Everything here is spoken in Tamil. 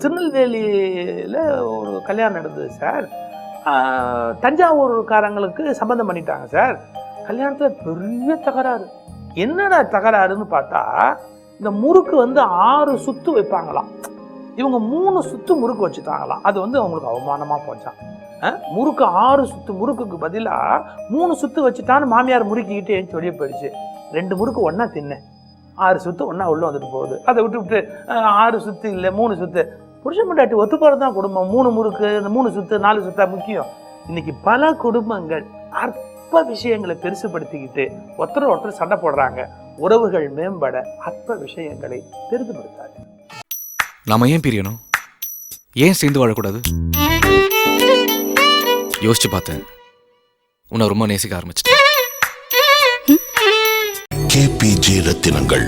திருநெல்வேலியில் ஒரு கல்யாணம் நடந்தது சார். தஞ்சாவூர்காரங்களுக்கு சம்மந்தம் பண்ணிட்டாங்க சார். கல்யாணத்தில் பெரிய தகராறு. என்னடா தகராறுன்னு பார்த்தா, இந்த முறுக்கு 6 சுத்து வைப்பாங்களாம். இவங்க 3 சுத்து முறுக்கு வச்சுட்டாங்களாம். அது அவங்களுக்கு அவமானமாக போச்சான். முறுக்கு 6 சுத்து முறுக்குக்கு பதிலாக 3 சுத்து வச்சுட்டான்னு மாமியார் முறுக்கிக்கிட்டு எழுந்து வெளியே போயிடுச்சு. 2 முறுக்கு ஒன்றா தின்னேன், 6 சுத்து ஒன்றா உள்ளே வந்துட்டு போகுது. அதை விட்டு 6 சுத்து இல்லை 3 சுத்து. புருஷன் பொண்டாட்டி ஒத்து போகிறது தான் குடும்பம். 3 முறுக்கு, 3 சுத்து 4 சுத்தா முக்கியம். இன்னைக்கு பல குடும்பங்கள் அற்ப விஷயங்களை பெருசுபடுத்திக்கிட்டு ஒருத்தர் சண்டை போடுறாங்க. உறவுகள் மேம்பட அற்ப விஷயங்களை பெரிதுபடுத்தாது. நாம ஏன் பிரியணும்? ஏன் சேர்ந்து வாழக்கூடாது? யோசிச்சு பார்த்தேன், உன்னை ரொம்ப நேசிக்க ஆரம்பிச்சிட்டேன். KPG ரத்தினங்கள்.